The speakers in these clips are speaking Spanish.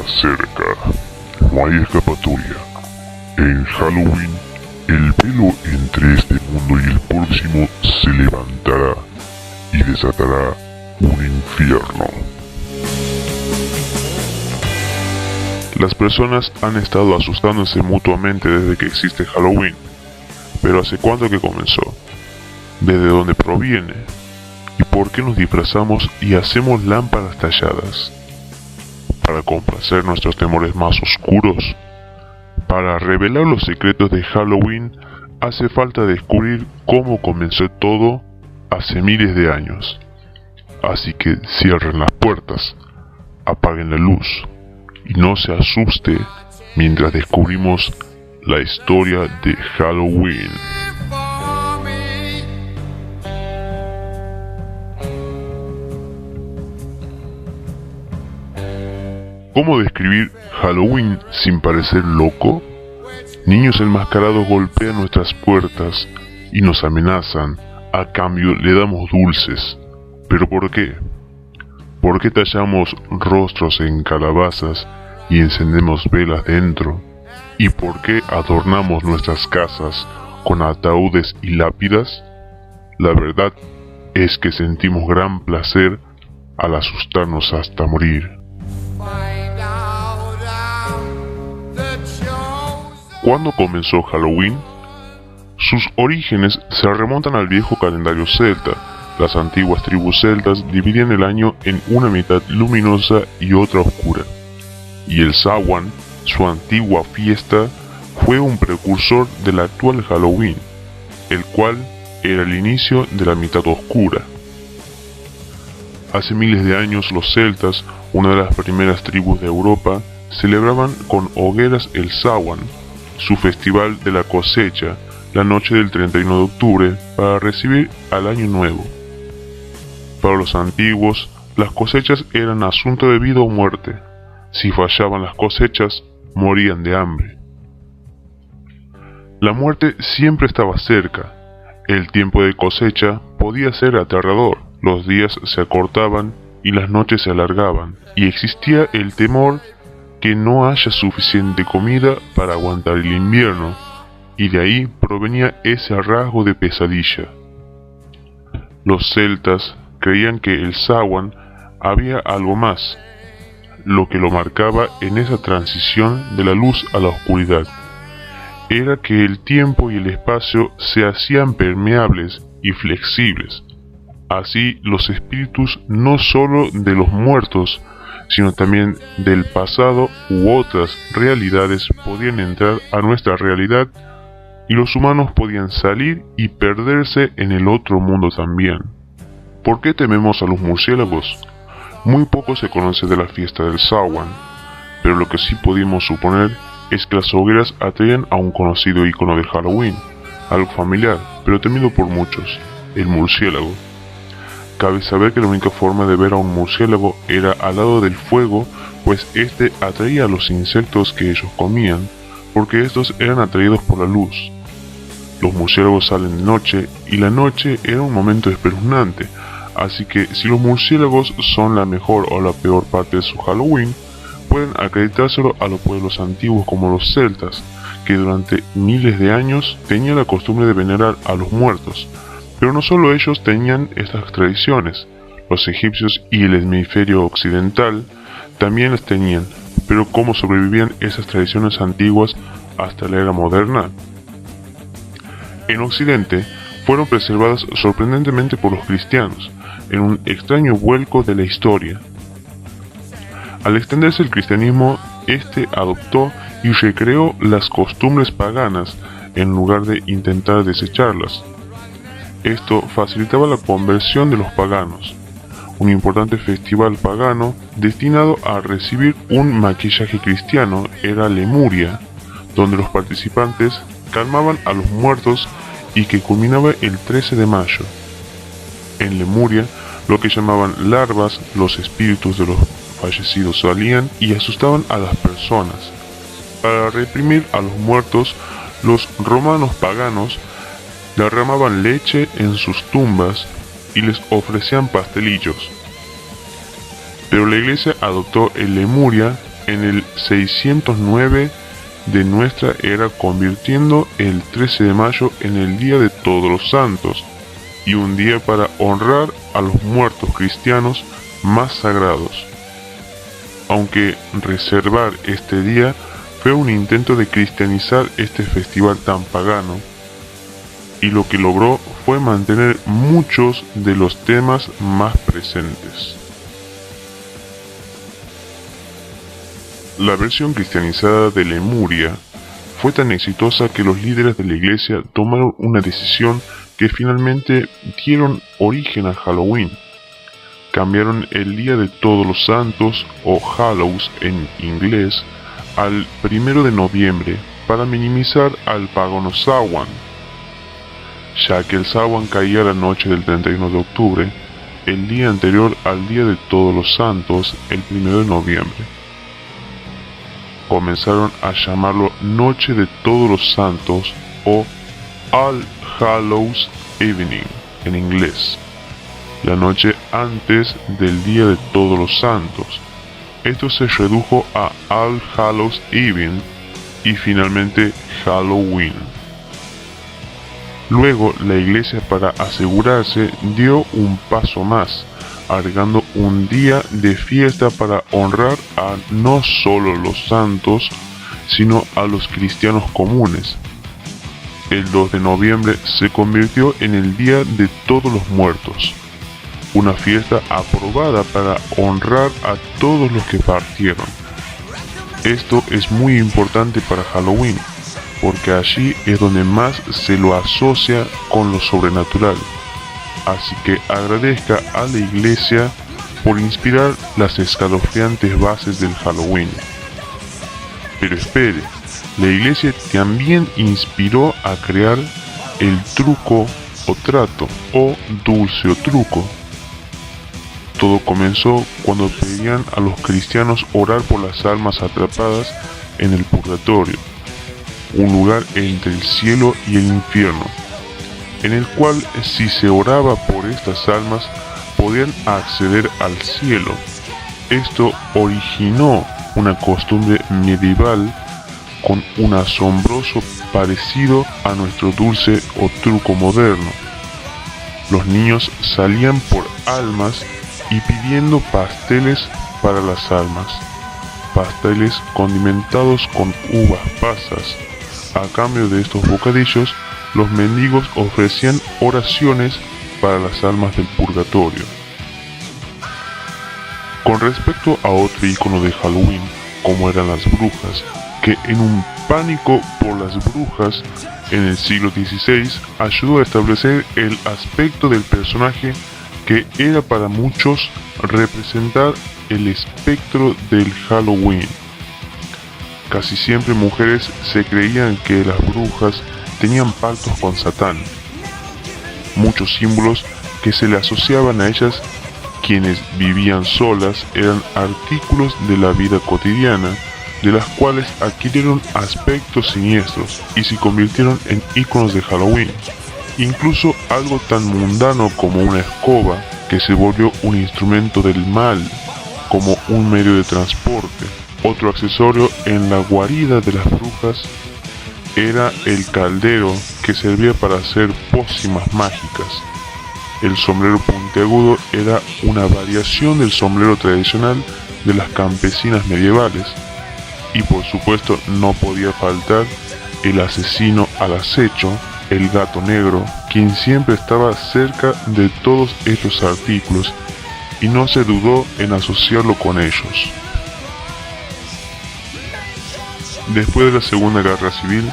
cerca. No hay escapatoria. En Halloween, el velo entre este mundo y el próximo se levantará y desatará un infierno. Las personas han estado asustándose mutuamente desde que existe Halloween. Pero ¿hace cuánto que comenzó? ¿Desde dónde proviene? ¿Y por qué nos disfrazamos y hacemos lámparas talladas? ¿Para complacer nuestros temores más oscuros? Para revelar los secretos de Halloween, hace falta descubrir cómo comenzó todo hace miles de años. Así que cierren las puertas, apaguen la luz y no se asuste mientras descubrimos la historia de Halloween. ¿Cómo describir Halloween sin parecer loco? Niños enmascarados golpean nuestras puertas y nos amenazan. A cambio le damos dulces. ¿Pero por qué? ¿Por qué tallamos rostros en calabazas y encendemos velas dentro? ¿Y por qué adornamos nuestras casas con ataúdes y lápidas? La verdad es que sentimos gran placer al asustarnos hasta morir. ¿Cuándo comenzó Halloween? Sus orígenes se remontan al viejo calendario celta. Las antiguas tribus celtas dividían el año en una mitad luminosa y otra oscura. Y el Samhain, su antigua fiesta, fue un precursor del actual Halloween, el cual era el inicio de la mitad oscura. Hace miles de años los celtas, una de las primeras tribus de Europa, celebraban con hogueras el Samhain, su festival de la cosecha, la noche del 31 de octubre, para recibir al año nuevo. Para los antiguos, las cosechas eran asunto de vida o muerte. Si fallaban las cosechas, morían de hambre. La muerte siempre estaba cerca. El tiempo de cosecha podía ser aterrador. Los días se acortaban y las noches se alargaban, y existía el temor que no haya suficiente comida para aguantar el invierno, y de ahí provenía ese rasgo de pesadilla. Los celtas creían que el Samhain había algo más, lo que lo marcaba en esa transición de la luz a la oscuridad. Era que el tiempo y el espacio se hacían permeables y flexibles. Así los espíritus no solo de los muertos, sino también del pasado u otras realidades podían entrar a nuestra realidad y los humanos podían salir y perderse en el otro mundo también. ¿Por qué tememos a los murciélagos? Muy poco se conoce de la fiesta del Samhain, pero lo que sí pudimos suponer es que las hogueras atraían a un conocido icono de Halloween, algo familiar, pero temido por muchos, el murciélago. Cabe saber que la única forma de ver a un murciélago era al lado del fuego, pues este atraía a los insectos que ellos comían, porque estos eran atraídos por la luz. Los murciélagos salen de noche, y la noche era un momento espeluznante, así que si los murciélagos son la mejor o la peor parte de su Halloween, pueden acreditárselo a los pueblos antiguos como los celtas, que durante miles de años tenían la costumbre de venerar a los muertos. Pero no solo ellos tenían estas tradiciones, los egipcios y el hemisferio occidental también las tenían, pero ¿cómo sobrevivían esas tradiciones antiguas hasta la era moderna? En Occidente fueron preservadas sorprendentemente por los cristianos, en un extraño vuelco de la historia. Al extenderse el cristianismo, este adoptó y recreó las costumbres paganas en lugar de intentar desecharlas. Esto facilitaba la conversión de los paganos. Un importante festival pagano destinado a recibir un maquillaje cristiano era Lemuria, donde los participantes calmaban a los muertos y que culminaba el 13 de mayo. En Lemuria, lo que llamaban larvas, los espíritus de los fallecidos salían y asustaban a las personas. Para reprimir a los muertos, los romanos paganos derramaban leche en sus tumbas y les ofrecían pastelillos. Pero la iglesia adoptó el Lemuria en el 609 de nuestra era, convirtiendo el 13 de mayo en el Día de Todos los Santos y un día para honrar a los muertos cristianos más sagrados. Aunque reservar este día fue un intento de cristianizar este festival tan pagano, y lo que logró fue mantener muchos de los temas más presentes. La versión cristianizada de Lemuria fue tan exitosa que los líderes de la iglesia tomaron una decisión que finalmente dieron origen a Halloween. Cambiaron el Día de Todos los Santos, o Hallows en inglés, al 1 de noviembre para minimizar al pagano Samhain, ya que el Samhain caía la noche del 31 de octubre, el día anterior al Día de Todos los Santos, el 1 de noviembre. Comenzaron a llamarlo Noche de Todos los Santos o All Hallows Evening en inglés, la noche antes del Día de Todos los Santos. Esto se redujo a All Hallows Eve y finalmente Halloween. Luego la iglesia, para asegurarse, dio un paso más, agregando un día de fiesta para honrar a no solo los santos, sino a los cristianos comunes. El 2 de noviembre se convirtió en el Día de Todos los Muertos, una fiesta aprobada para honrar a todos los que partieron. Esto es muy importante para Halloween, porque allí es donde más se lo asocia con lo sobrenatural. Así que agradezca a la iglesia por inspirar las escalofriantes bases del Halloween. Pero espere, la iglesia también inspiró a crear el truco o trato, o dulce o truco. Todo comenzó cuando pedían a los cristianos orar por las almas atrapadas en el purgatorio, un lugar entre el cielo y el infierno, en el cual, si se oraba por estas almas, podían acceder al cielo. Esto originó una costumbre medieval con un asombroso parecido a nuestro dulce o truco moderno. Los niños salían por almas y pidiendo pasteles para las almas, pasteles condimentados con uvas pasas. A cambio de estos bocadillos, los mendigos ofrecían oraciones para las almas del purgatorio. Con respecto a otro icono de Halloween, como eran las brujas, que en un pánico por las brujas en el siglo XVI ayudó a establecer el aspecto del personaje que era para muchos representar el espectro del Halloween. Casi siempre mujeres se creían que las brujas tenían pactos con Satán. Muchos símbolos que se le asociaban a ellas, quienes vivían solas, eran artículos de la vida cotidiana, de las cuales adquirieron aspectos siniestros y se convirtieron en íconos de Halloween. Incluso algo tan mundano como una escoba, que se volvió un instrumento del mal, como un medio de transporte. Otro accesorio en la guarida de las brujas era el caldero, que servía para hacer pócimas mágicas. El sombrero puntiagudo era una variación del sombrero tradicional de las campesinas medievales. Y por supuesto no podía faltar el asesino al acecho, el gato negro, quien siempre estaba cerca de todos estos artículos y no se dudó en asociarlo con ellos. Después de la Segunda Guerra Civil,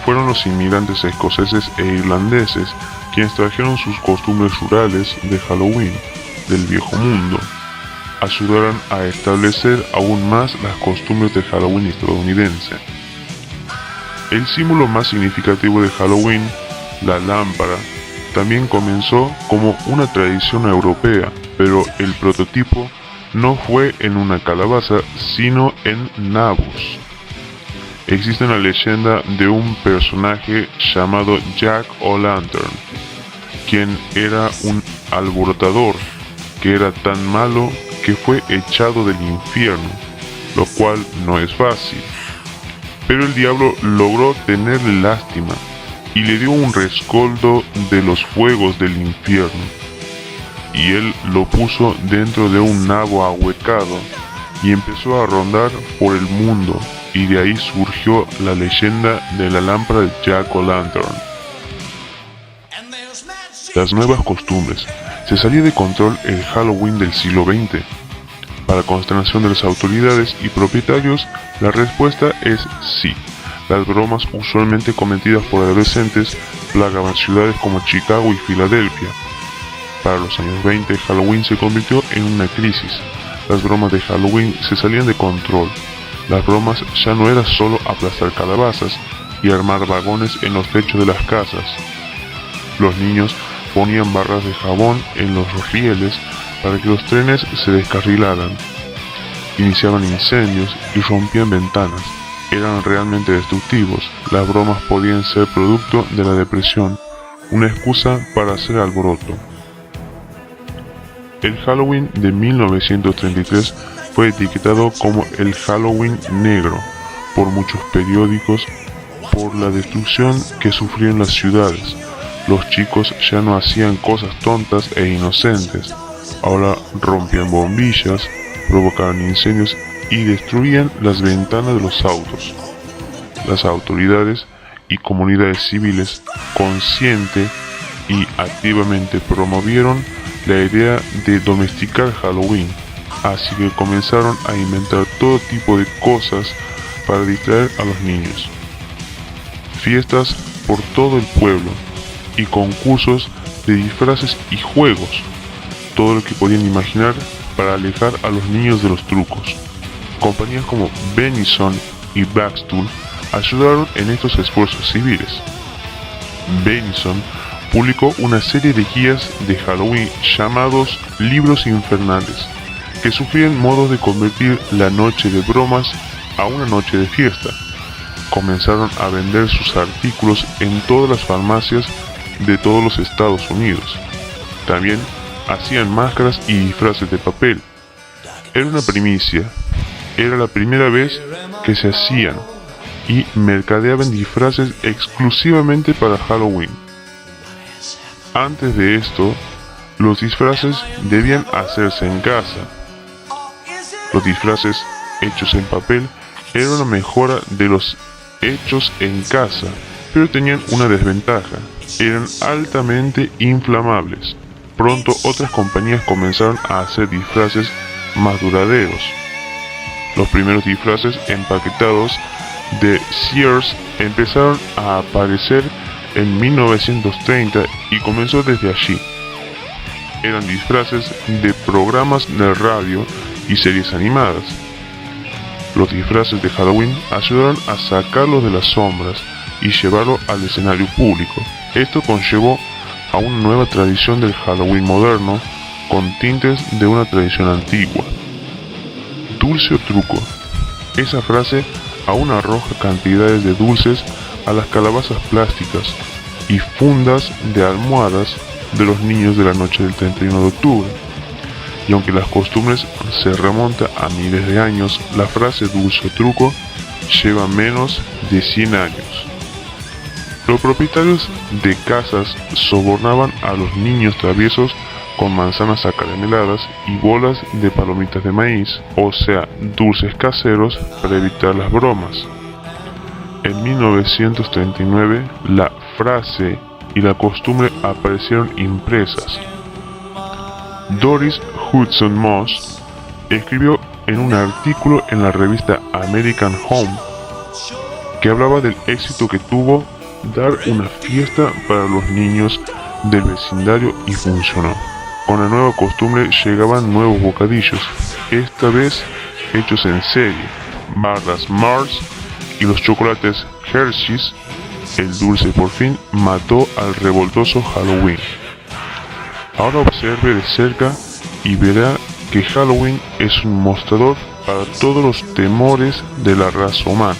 fueron los inmigrantes escoceses e irlandeses quienes trajeron sus costumbres rurales de Halloween del Viejo Mundo. Ayudaron a establecer aún más las costumbres de Halloween estadounidense. El símbolo más significativo de Halloween, la lámpara, también comenzó como una tradición europea, pero el prototipo no fue en una calabaza, sino en nabos. Existe una leyenda de un personaje llamado Jack O'Lantern, quien era un alborotador que era tan malo que fue echado del infierno. lo cual no es fácil. Pero el diablo logró tenerle lástima y le dio un rescoldo de los fuegos del infierno, y él lo puso dentro de un nabo ahuecado y empezó a rondar por el mundo, y de ahí surgió la leyenda de la lámpara de Jack-o'-lantern. Las nuevas costumbres. ¿Se salía de control el Halloween del siglo XX? Para consternación de las autoridades y propietarios, la respuesta es sí. Las bromas usualmente cometidas por adolescentes plagaban ciudades como Chicago y Filadelfia. Para los años 20, Halloween se convirtió en una crisis. Las bromas de Halloween se salían de control. Las bromas ya no eran solo aplastar calabazas y armar vagones en los techos de las casas. Los niños ponían barras de jabón en los rieles para que los trenes se descarrilaran. Iniciaban incendios y rompían ventanas. Eran realmente destructivos. Las bromas podían ser producto de la depresión, una excusa para hacer alboroto. El Halloween de 1933 fue etiquetado como el Halloween negro por muchos periódicos por la destrucción que sufrieron las ciudades. Los chicos ya no hacían cosas tontas e inocentes. Ahora rompían bombillas, provocaban incendios y destruían las ventanas de los autos. Las autoridades y comunidades civiles consciente y activamente promovieron la idea de domesticar Halloween, así que comenzaron a inventar todo tipo de cosas para distraer a los niños. Fiestas por todo el pueblo y concursos de disfraces y juegos, todo lo que podían imaginar para alejar a los niños de los trucos. Compañías como Benison y Baxtool ayudaron en estos esfuerzos civiles. Benison publicó una serie de guías de Halloween llamados libros infernales, que sufrían modos de convertir la noche de bromas a una noche de fiesta. Comenzaron a vender sus artículos en todas las farmacias de todos los Estados Unidos. También hacían máscaras y disfraces de papel. Era una primicia. Era la primera vez que se hacían y mercadeaban disfraces exclusivamente para Halloween. Antes de esto, los disfraces debían hacerse en casa. Los disfraces hechos en papel eran una mejora de los hechos en casa, pero tenían una desventaja: eran altamente inflamables. Pronto otras compañías comenzaron a hacer disfraces más duraderos. Los primeros disfraces empaquetados de Sears empezaron a aparecer en 1930 y comenzó desde allí. Eran disfraces de programas de radio y series animadas. Los disfraces de Halloween ayudaron a sacarlos de las sombras y llevarlo al escenario público. Esto conllevó a una nueva tradición del Halloween moderno con tintes de una tradición antigua. Dulce o truco. Esa frase aún arroja cantidades de dulces a las calabazas plásticas y fundas de almohadas de los niños de la noche del 31 de octubre. Y aunque las costumbres se remontan a miles de años, la frase dulce o truco lleva menos de 100 años. Los propietarios de casas sobornaban a los niños traviesos con manzanas acarameladas y bolas de palomitas de maíz, o sea, dulces caseros, para evitar las bromas. En 1939, la frase y la costumbre aparecieron impresas. Doris Hudson Moss escribió en un artículo en la revista American Home que hablaba del éxito que tuvo dar una fiesta para los niños del vecindario y funcionó. Con la nueva costumbre llegaban nuevos bocadillos, esta vez hechos en serie: barras Mars y los chocolates Hershey's. El dulce por fin mató al revoltoso Halloween. Ahora observe de cerca y verá que Halloween es un mostrador para todos los temores de la raza humana.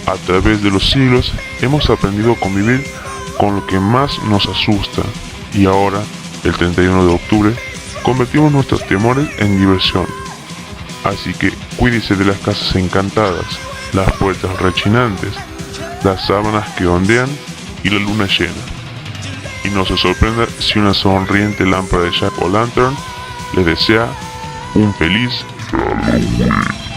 A través de los siglos hemos aprendido a convivir con lo que más nos asusta, y ahora, el 31 de octubre, convertimos nuestros temores en diversión. Así que cuídese de las casas encantadas, las puertas rechinantes, las sábanas que ondean y la luna llena. Y no se sorprenda si una sonriente lámpara de Jack o Lantern le desea un feliz Halloween.